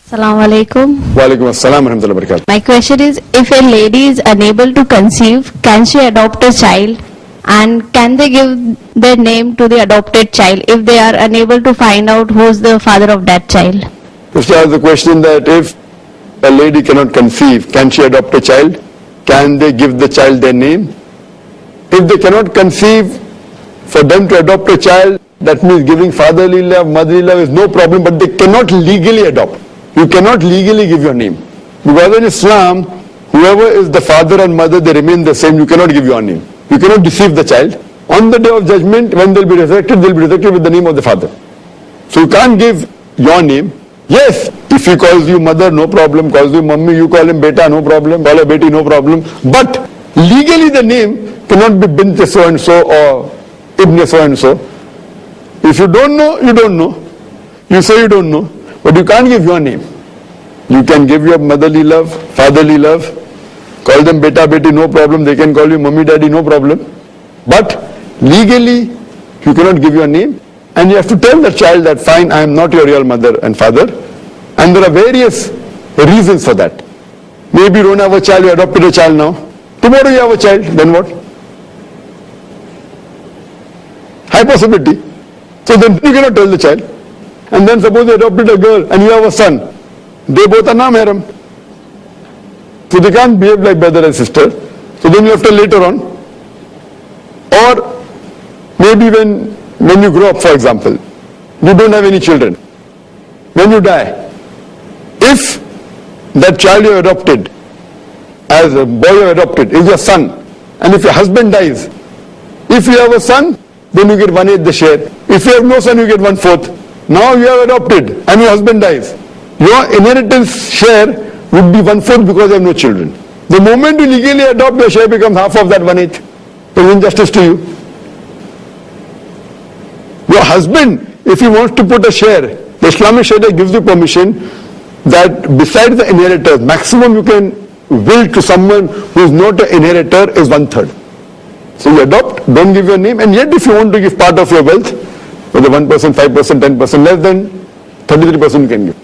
Assalamu alaikum. Walaikum assalam warahmatullahi wabarakatuh. My question is, if a lady is unable to conceive, can she adopt a child? And can they give their name to the adopted child if they are unable to find out who is the father of that child? Just ask the question that if a lady cannot conceive, can she adopt a child? Can they give the child their name? If they cannot conceive, for them to adopt a child, that means giving fatherly love, motherly love is no problem, but they cannot legally adopt. You cannot legally give your name. Because in Islam, whoever is the father and mother, they remain the same. You cannot give your name. You cannot deceive the child. On the day of judgment, when they'll be resurrected with the name of the father. So you can't give your name. Yes, if he calls you mother, no problem. Calls you mummy, you call him beta, no problem. Call her beti, no problem. But legally the name cannot be bint so-and-so or ibn so-and-so. If you don't know, you don't know. You say you don't know. But you can't give your name. You can give your motherly love, fatherly love. Call them beta, beti, no problem. They can call you mummy, daddy, no problem. But legally, you cannot give your name. And you have to tell the child that, fine, I am not your real mother and father. And there are various reasons for that. Maybe you don't have a child, you adopted a child now. Tomorrow you have a child, then what? High possibility. So then you cannot tell the child. And then suppose you adopted a girl and you have a son. They both are non-mahram. So they can't behave like brother and sister. So then you have to later on. Or maybe when you grow up, for example, you don't have any children. When you die, if that child you adopted, as a boy you adopted, is your son, and if your husband dies, if you have a son, then you get 1/8 the share. If you have no son, you get 1/4. Now you have adopted and your husband dies. Your inheritance share would be 1/4 because you have no children. The moment you legally adopt, your share becomes half of that 1/8. It's injustice to you. Your husband, if he wants to put a share, the Islamic Sharia gives you permission that besides the inheritors, maximum you can will to someone who is not an inheritor is 1/3. So you adopt, don't give your name, and yet if you want to give part of your wealth, whether 1%, 5%, 10%, less than 33% you can give.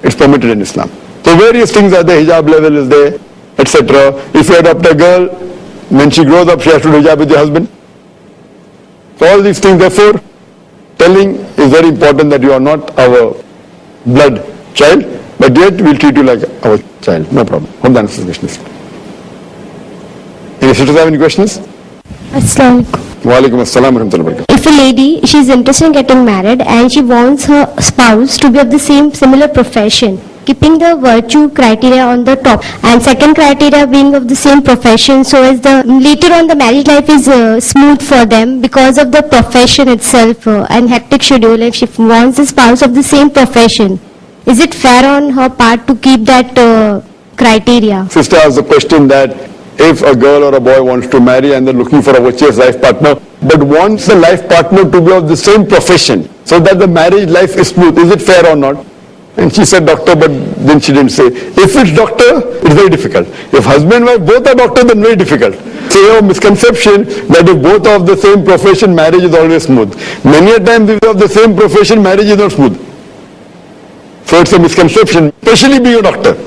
It's permitted in Islam. So various things are there, hijab level is there, etc. If you adopt a girl, when she grows up, she has to do hijab with your husband. So all these things, therefore, telling is very important that you are not our blood child, but yet we'll treat you like our child. No problem. Hope that answers the questions. Any sisters have any questions? Assalamu alaikum. Walaikum assalam warahmatullahi wabarakatuh. If a lady, she's interested in getting married and she wants her spouse to be of the similar profession, keeping the virtue criteria on the top, and second criteria being of the same profession, so as the later on the marriage life is smooth for them because of the profession itself and hectic schedule. If she wants a spouse of the same profession, is it fair on her part to keep that criteria? Sister asked the question that if a girl or a boy wants to marry and they're looking for a virtuous life partner, but wants the life partner to be of the same profession so that the marriage life is smooth, is it fair or not? And she said doctor, but then she didn't say. If it's doctor, it's very difficult. If husband and wife both are doctor, then very difficult. So you have a misconception that if both are of the same profession, marriage is always smooth. Many a times if you are of the same profession, marriage is not smooth. So it's a misconception, especially being a doctor.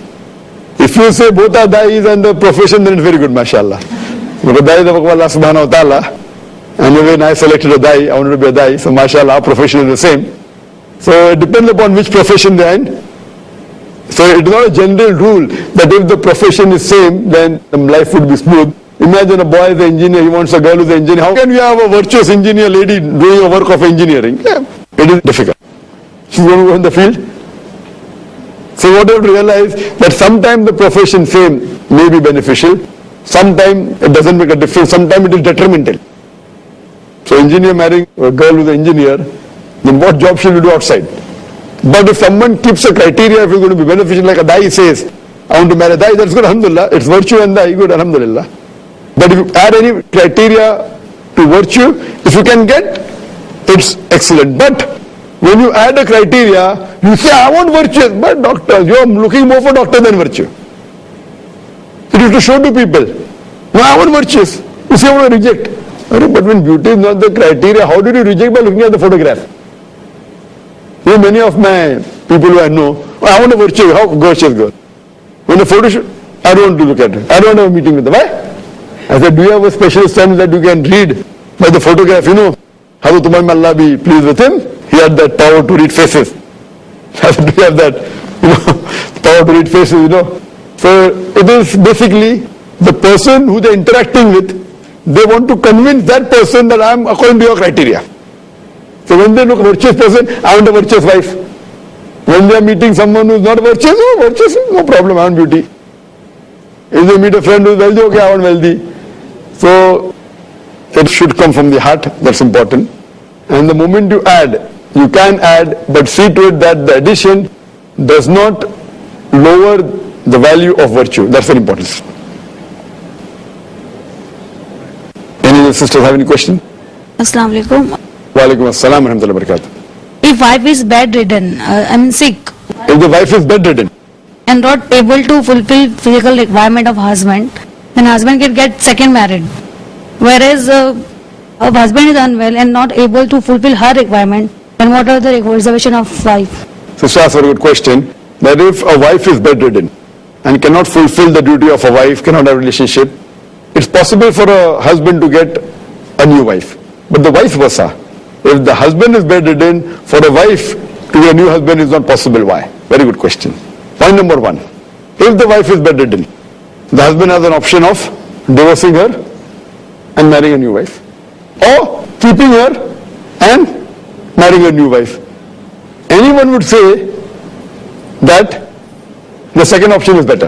If you say both are dais and the profession, then it's very good, mashallah. Because dai is the work of Allah subhanahu wa ta'ala. And when I selected a dai, I wanted to be a dai. So mashallah, our profession is the same. So it depends upon which profession they are in. So it is not a general rule that if the profession is same, then life would be smooth. Imagine a boy is an engineer, he wants a girl who is an engineer. How can we have a virtuous engineer lady doing a work of engineering? Yeah, it is difficult. She's going to go in the field. So what you have to realize that sometimes the profession same may be beneficial, sometimes it doesn't make a difference, sometimes it is detrimental. So engineer marrying a girl who is an engineer, then what job should you do outside? But if someone keeps a criteria, if it's going to be beneficial, like a dai says, I want to marry a dai, that's good, alhamdulillah, it's virtue and dai, good, alhamdulillah. But if you add any criteria to virtue, if you can get, it's excellent. But when you add a criteria, you say, I want virtue, but doctors, you are looking more for doctor than virtue. It is to show to people, no, I want virtues. You say, I want to reject. But when beauty is not the criteria, how did you reject by looking at the photograph? Many of my people who I know, "Oh, I want a virtuous, how virtuous girl." When the photo shoot, I don't want to look at it. I don't have a meeting with them. Why? I said, do you have a special sense that you can read by the photograph, how to may Allah be pleased with him? He had that power to read faces. I said, do you have that, power to read faces, So it is basically the person who they're interacting with, they want to convince that person that I'm according to your criteria. So when they look virtuous person, I want a virtuous wife. When they are meeting someone who is not virtuous, no problem, I want beauty. If they meet a friend who is wealthy, okay, I want wealthy. So it should come from the heart, that's important. And the moment you add, you can add, but see to it that the addition does not lower the value of virtue. That's very important. Any of the sisters have any question? Assalamu alaikum. Wa alaikum assalam wa rahmatullahi wa barakatuh. If wife is bedridden, sick, If the wife is bedridden, and not able to fulfill physical requirement of husband, then husband can get second married. Whereas a husband is unwell and not able to fulfill her requirement, then what are the reservation of wife? Sister asked a very good question, that if a wife is bedridden and cannot fulfill the duty of a wife, cannot have a relationship, it's possible for a husband to get a new wife. But the vice versa. If the husband is bedridden, for a wife to get a new husband is not possible. Why? Very good question. Point number one. If the wife is bedridden, the husband has an option of divorcing her and marrying a new wife, or keeping her and marrying a new wife. Anyone would say that the second option is better.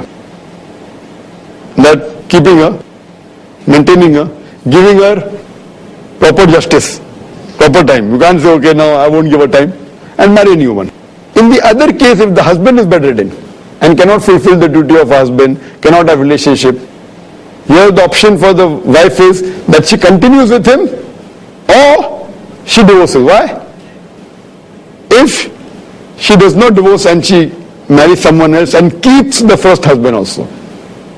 That keeping her, maintaining her, giving her proper justice, proper time. You can't say, okay, now I won't give her time, and marry a new one. In the other case, if the husband is bedridden and cannot fulfill the duty of a husband, cannot have relationship, here the option for the wife is that she continues with him or she divorces. Why? If she does not divorce and she marries someone else and keeps the first husband also,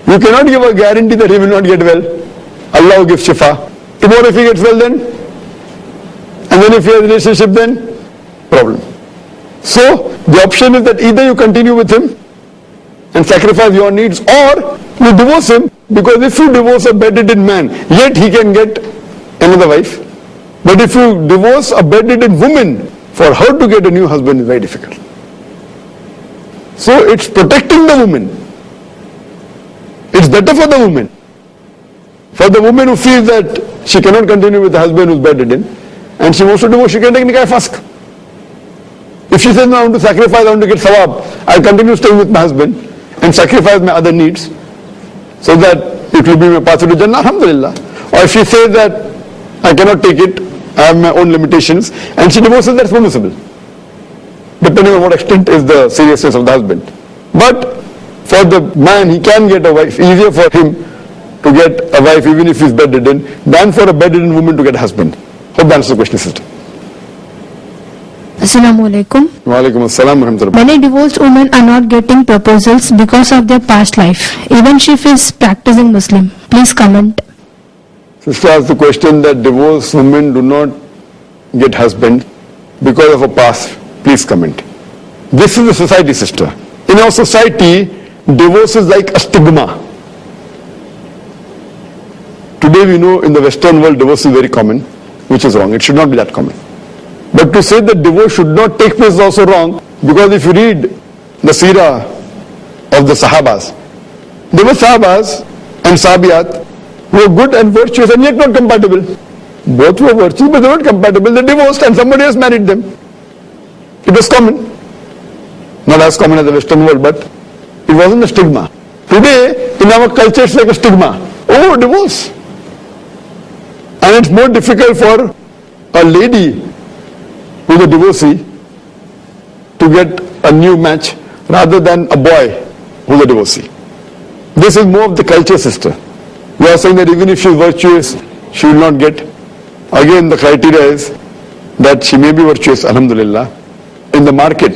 you cannot give a guarantee that he will not get well. Allah will give shifa. Tomorrow if he gets well then, and then if he has a relationship then, problem. So the option is that either you continue with him and sacrifice your needs, or you divorce him, because if you divorce a bedridden man, yet he can get another wife. But if you divorce a bedridden woman, for her to get a new husband is very difficult. So it's protecting the woman. It's better for the woman. For the woman who feels that she cannot continue with the husband who's bedridden and she wants to divorce, she can take nikah fast. If she says, no, I want to sacrifice, I want to get sawab, I'll continue staying with my husband and sacrifice my other needs so that it will be my path to Jannah, alhamdulillah. Or if she says that I cannot take it, I have my own limitations, and she divorces, that's permissible, depending on what extent is the seriousness of the husband. But for the man, he can get a wife, easier for him to get a wife even if he's bedridden than for a bedridden woman to get a husband. Hope that answers the question, sister. Assalamu alaikum. Wa alaikum assalam wa rahmatullah. Many divorced women are not getting proposals because of their past life, even if she is practicing Muslim. Please comment. Sister asked the question that divorced women do not get husband because of a past. Please comment. This is the society, sister. In our society, divorce is like a stigma. Today we know in the Western world divorce is very common, which is wrong. It should not be that common. But to say that divorce should not take place is also wrong, because if you read the seerah of the Sahabas, there were Sahabas and Sahabiyat who were good and virtuous and yet not compatible. Both were virtuous but they were not compatible. They divorced and somebody else married them. It was common. Not as common as the Western world, but it wasn't a stigma. Today, in our culture, it's like a stigma. Oh, divorce. And it's more difficult for a lady who's a divorcee to get a new match rather than a boy who's a divorcee. This is more of the culture, sister. We are saying that even if she is virtuous, she will not get. Again, the criteria is that she may be virtuous, alhamdulillah, in the market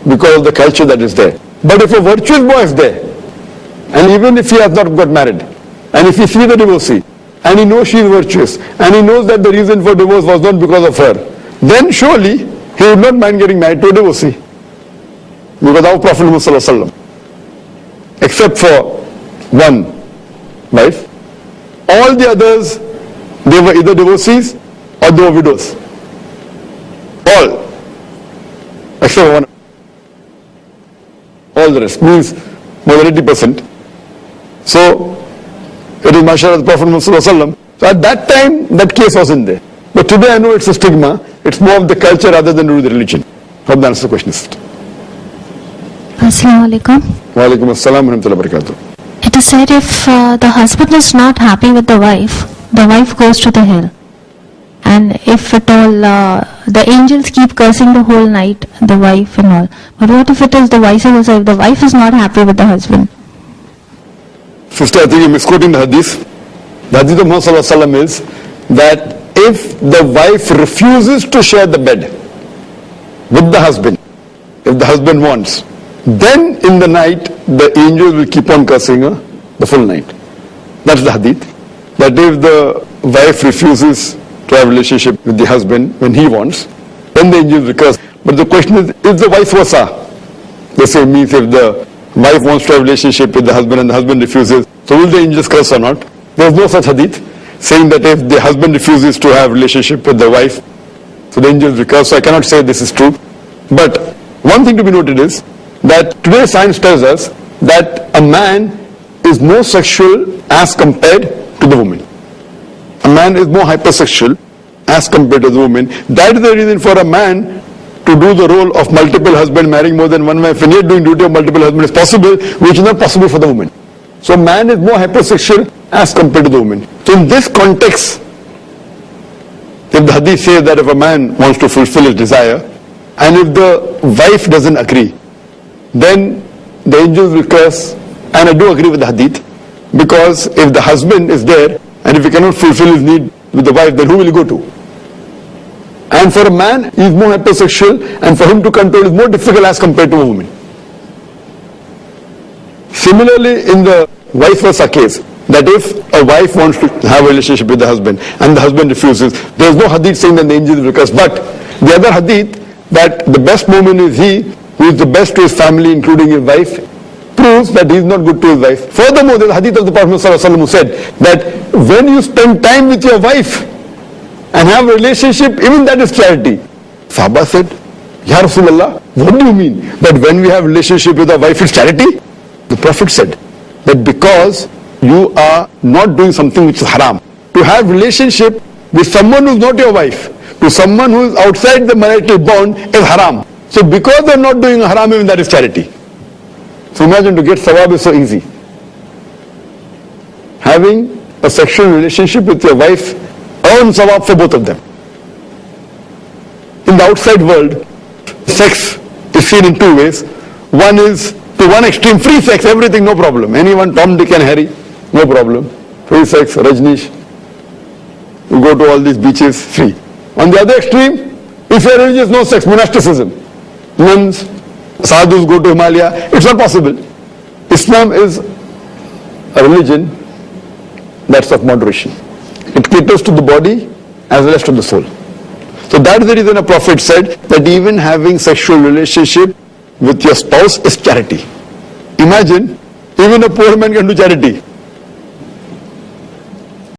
because of the culture that is there. But if a virtuous boy is there, and even if he has not got married, and if he sees the divorcee, and he knows she is virtuous, and he knows that the reason for divorce was not because of her, then surely he would not mind getting married to a divorcee. Because our Prophet Muhammad sallallahu alaihi wasallam, except for one wife, all the others, they were either divorcees or they were widows. All. Except for one. All the rest means more than 80%. So, it is mashallah the Prophet Muhammad sallallahu alaihi wasallam. So at that time, that case wasn't there. But today I know it's a stigma. It's more of the culture rather than the religion. Hope that answers the question. Assalamu alaikum. Wa alaikum assalam wa rahmatullahi wa barakatuh. It is said if the husband is not happy with the wife goes to the hell. And if at all the angels keep cursing the whole night, the wife and all. But what if it is the vice versa, if the wife is not happy with the husband? Sister, I think you're misquoting the hadith. The hadith of Muhammad sallallahu alaihi wasallam is that if the wife refuses to share the bed with the husband, if the husband wants, then in the night the angels will keep on cursing her the full night. That's the hadith. That if the wife refuses to have a relationship with the husband when he wants, then the angels will curse. But the question is, if the vice versa, the same means if the wife wants to have a relationship with the husband and the husband refuses, so will the angels curse or not? There is no such hadith saying that if the husband refuses to have a relationship with the wife, so the angels will curse. So I cannot say this is true. But one thing to be noted is that today science tells us that a man is more sexual as compared to the woman. A man is more hypersexual as compared to the woman. That is the reason for a man to do the role of multiple husband, marrying more than one wife, and yet doing duty of multiple husband is possible, which is not possible for the woman. So man is more hypersexual as compared to the woman. So in this context, if the hadith says that if a man wants to fulfill his desire, and if the wife doesn't agree, then the angels will curse. And I do agree with the hadith, because if the husband is there, and if he cannot fulfill his need with the wife, then who will he go to? And for a man, he is more hypersexual, and for him to control is more difficult as compared to a woman. Similarly, in the vice versa case, that if a wife wants to have a relationship with the husband, and the husband refuses, there is no hadith saying that the angels will curse. But the other hadith, that the best moment is he who is the best to his family, including his wife, proves that he is not good to his wife. Furthermore, there is a hadith of the Prophet ﷺ who said that when you spend time with your wife and have a relationship, even that is charity. Sahaba said, Ya Rasulullah, what do you mean? That when we have a relationship with our wife, it's charity? The Prophet said that because you are not doing something which is haram. To have relationship with someone who is not your wife, to someone who is outside the marital bond, is haram. So because they are not doing haram, even that is charity. So imagine, to get sawab is so easy. Having a sexual relationship with your wife earns sawab for both of them. In the outside world, sex is seen in two ways. One is, to one extreme, free sex, everything, no problem. Anyone, Tom, Dick and Harry, no problem. Free sex, Rajneesh. You go to all these beaches, free. On the other extreme, if you are religious, no sex, monasticism. Nuns, sadhus go to Himalaya. It's not possible. Islam is a religion that's of moderation. It caters to the body as well as to the soul. So that's the reason a prophet said that even having sexual relationship with your spouse is charity. Imagine, even a poor man can do charity.